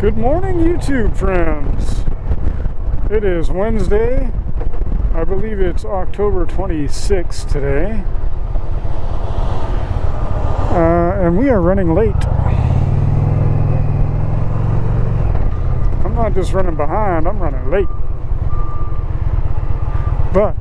Good morning, YouTube friends. It is Wednesday. I believe it's October 26th today. And we are running late. I'm not just running behind, I'm running late. But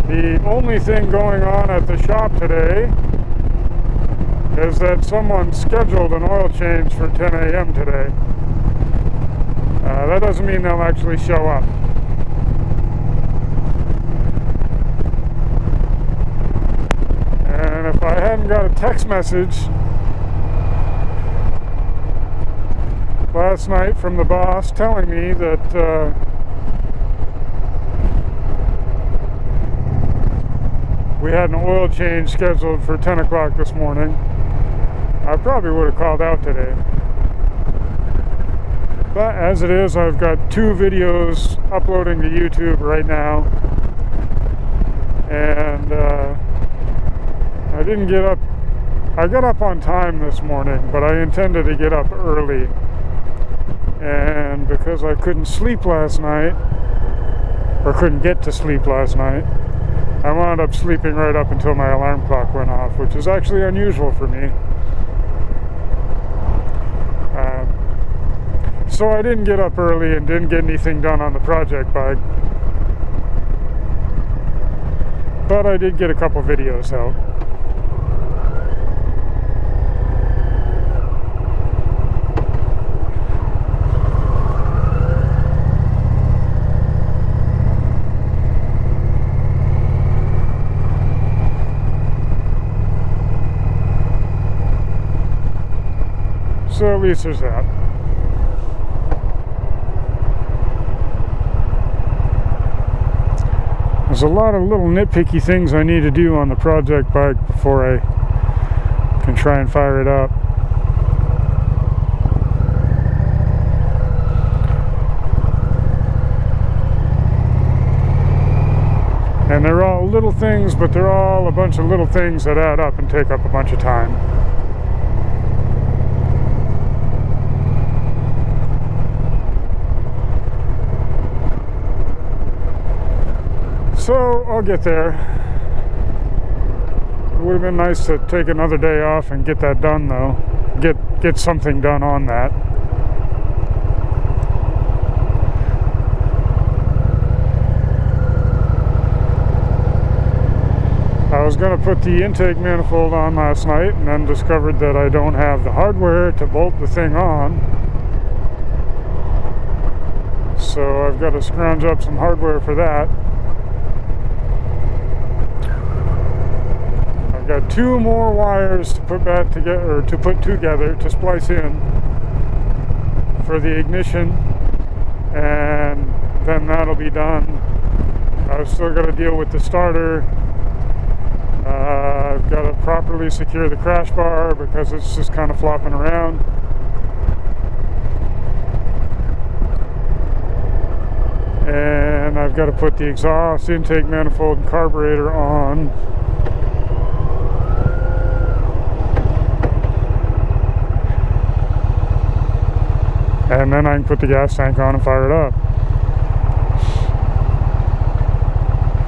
the only thing going on at the shop today is that someone scheduled an oil change for 10 a.m. today. That doesn't mean they'll actually show up. And if I hadn't got a text message last night from the boss telling me that we had an oil change scheduled for 10 o'clock this morning, I probably would have called out today. But as it is, I've got 2 videos uploading to YouTube right now. And I didn't get up. I got up on time this morning, but I intended to get up early. And because I couldn't sleep last night, or couldn't get to sleep last night, I wound up sleeping right up until my alarm clock went off, which is actually unusual for me. So I didn't get up early and didn't get anything done on the project bike. But I did get a couple videos out. So at least there's that. There's a lot of little nitpicky things I need to do on the project bike before I can try and fire it up. And they're all little things, but they're all a bunch of little things that add up and take up a bunch of time. So I'll get there. It would have been nice to take another day off and get that done, though. Get something done on that. I was going to put the intake manifold on last night and then discovered that I don't have the hardware to bolt the thing on. So I've got to scrounge up some hardware for that. Got 2 more wires to put back together, or to put together to splice in for the ignition, and then that'll be done. I've still got to deal with the starter. I've got to properly secure the crash bar because it's just kind of flopping around. And I've got to put the exhaust, intake manifold, and carburetor on. And then I can put the gas tank on and fire it up.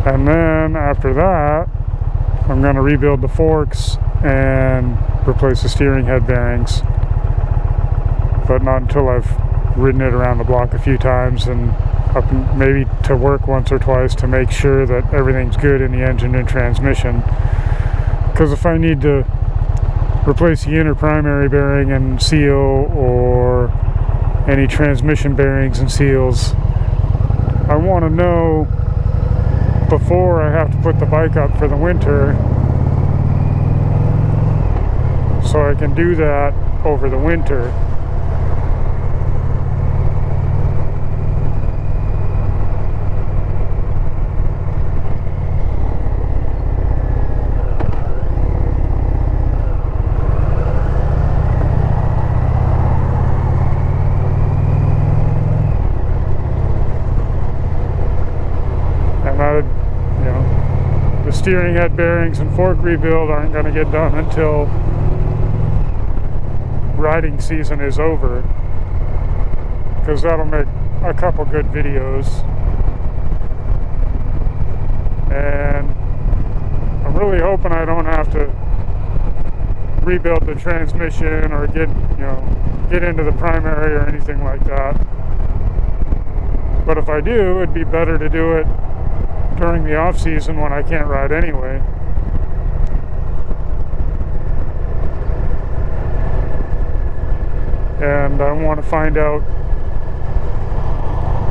And then after that, I'm going to rebuild the forks and replace the steering head bearings. But not until I've ridden it around the block a few times and up maybe to work once or twice to make sure that everything's good in the engine and transmission. Because if I need to replace the inner primary bearing and seal, or any transmission bearings and seals, I want to know before I have to put the bike up for the winter, so I can do that over the winter. steering head bearings and fork rebuild aren't going to get done until riding season is over, because that'll make a couple good videos. And I'm really hoping I don't have to rebuild the transmission or get into the primary or anything like that. But if I do, it'd be better to do it during the off season when I can't ride anyway. And I want to find out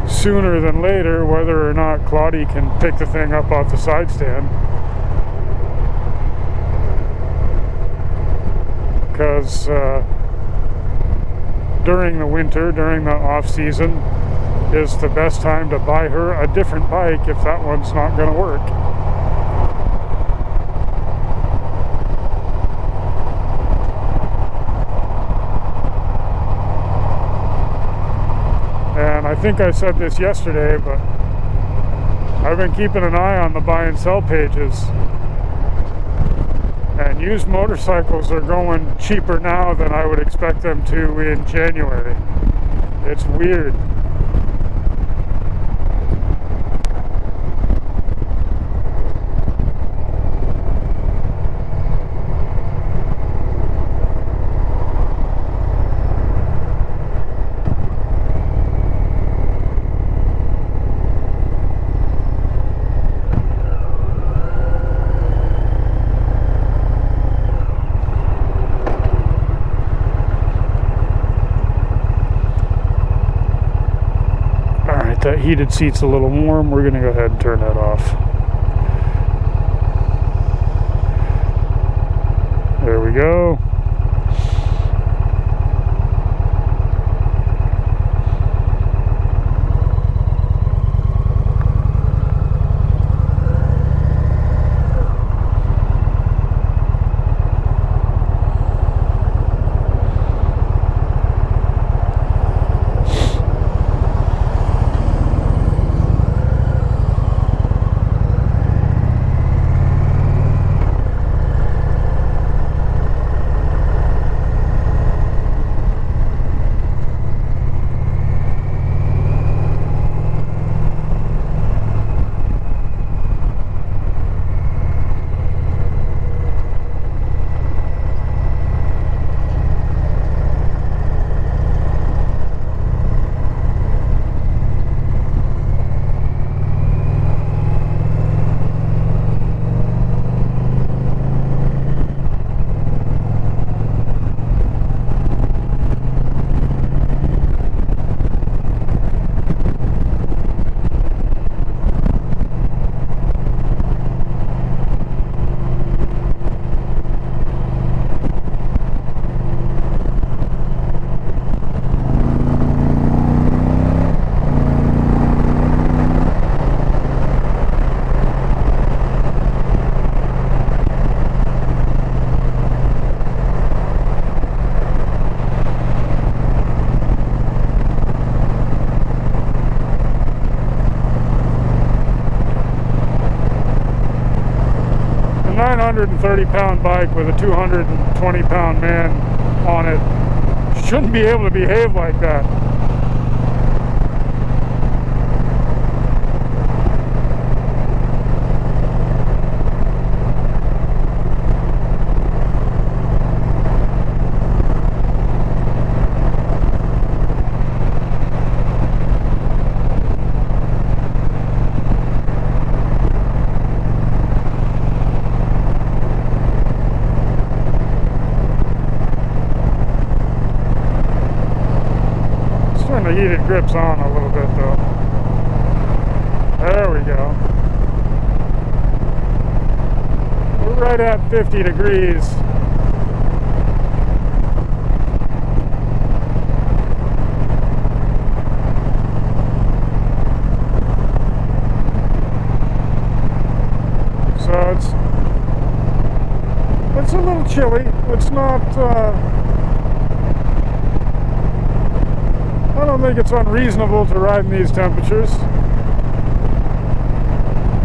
sooner than later whether or not Claudie can pick the thing up off the side stand. Because during the winter, during the off season, is the best time to buy her a different bike if that one's not going to work. And I think I said this yesterday, but I've been keeping an eye on the buy and sell pages, and used motorcycles are going cheaper now than I would expect them to in January. It's weird. That heated seat's a little warm. We're gonna go ahead and turn that off. There we go. A 930-pound bike with a 220-pound man on it shouldn't be able to behave like that. The heated grips on a little bit though. There we go. We're right at 50 degrees. So it's a little chilly. It's not I don't think it's unreasonable to ride in these temperatures,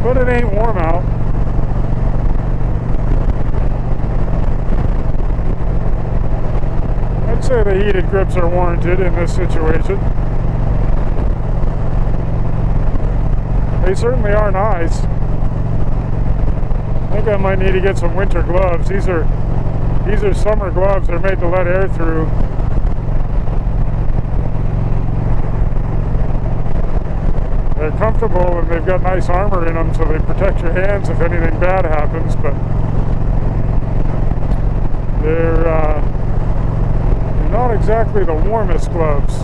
but it ain't warm out. say the heated grips are warranted in this situation. They certainly are nice. I think I might need to get some winter gloves. These are summer gloves. They're made to let air through. They're comfortable and they've got nice armor in them, so they protect your hands if anything bad happens, but they're not exactly the warmest gloves,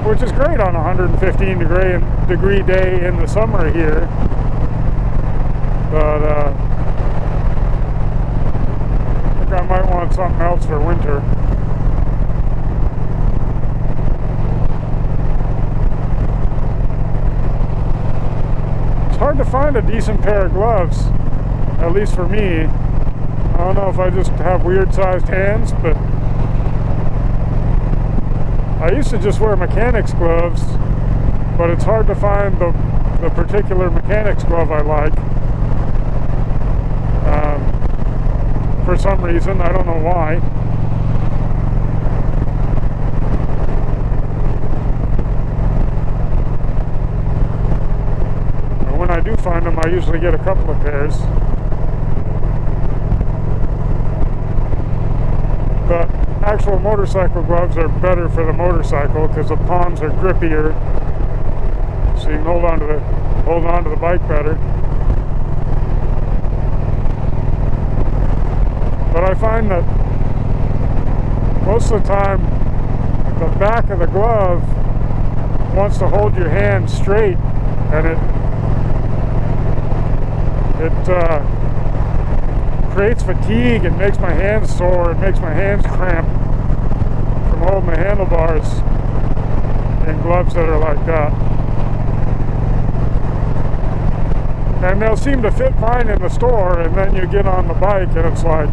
which is great on a 115 degree day in the summer here. But I think I might want something else for winter. It's hard to find a decent pair of gloves, at least for me. I don't know if I just have weird sized hands, but I used to just wear mechanics gloves, but it's hard to find the particular mechanics glove I like. For some reason, I don't know why. But when I do find them, I usually get a couple of pairs. But actual motorcycle gloves are better for the motorcycle because the palms are grippier, so you can hold on to the bike better. But I find that most of the time the back of the glove wants to hold your hand straight, and it creates fatigue and makes my hands sore. It makes my hands cramp from holding the handlebars in gloves that are like that. And they'll seem to fit fine in the store, and then you get on the bike and it's like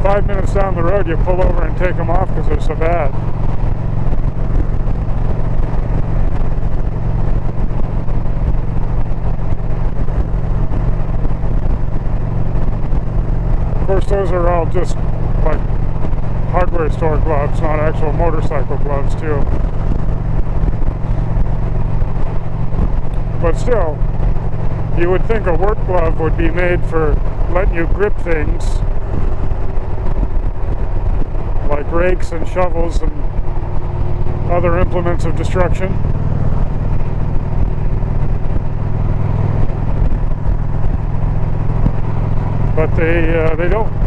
5 minutes down the road you pull over and take them off because they're so bad. Of course, those are all just like hardware store gloves, not actual motorcycle gloves too. But still, you would think a work glove would be made for letting you grip things like rakes and shovels and other implements of destruction. But they don't.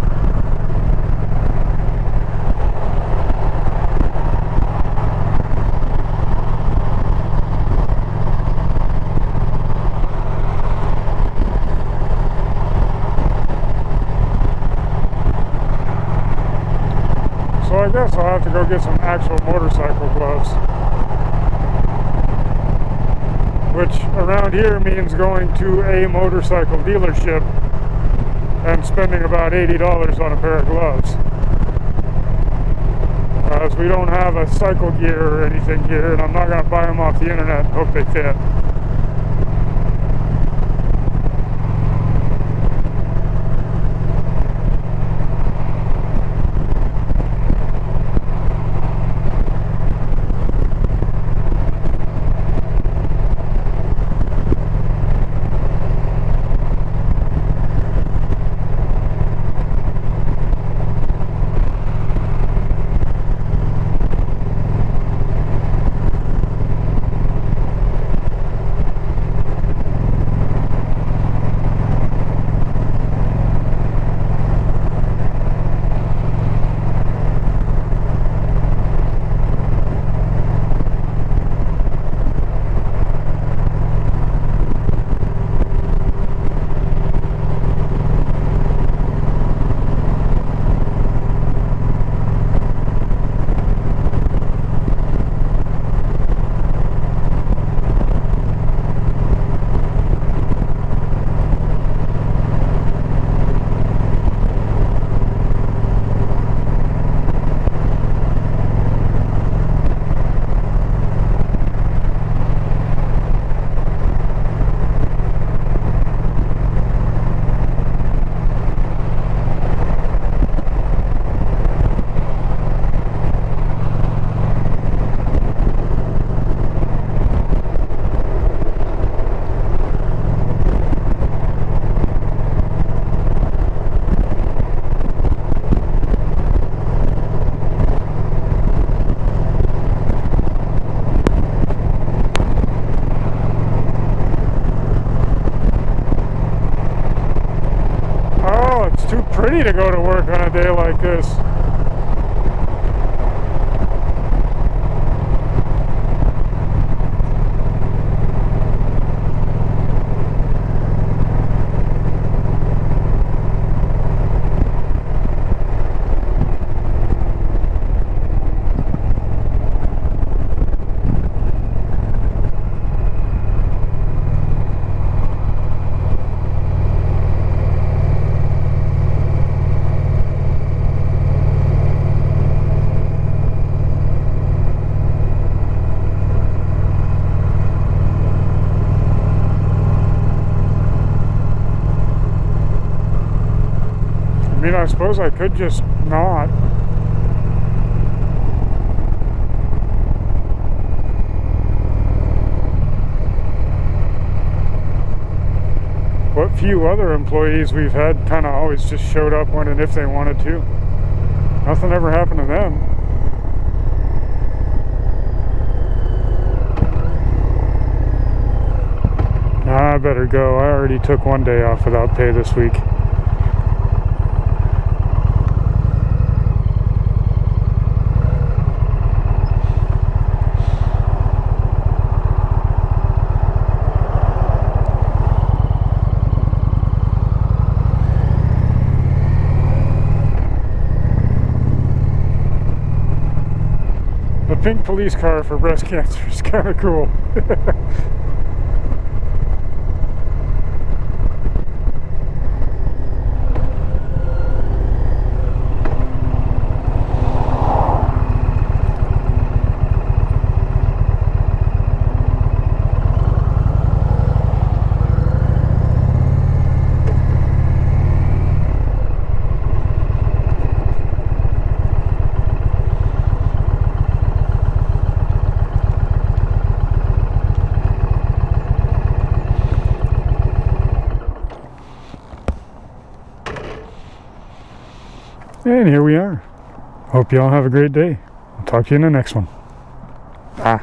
So I guess I'll have to go get some actual motorcycle gloves, which around here means going to a motorcycle dealership and spending about $80 on a pair of gloves. As we don't have a cycle gear or anything here, and I'm not going to buy them off the internet and hope they fit. It's too pretty to go to work on a day like this. I mean, I suppose I could just not. What few other employees we've had kind of always just showed up when and if they wanted to. Nothing ever happened to them. I better go. I already took one day off without pay this week. The pink police car for breast cancer is kind of cool. And here we are. Hope you all have a great day. I'll talk to you in the next one. Bye.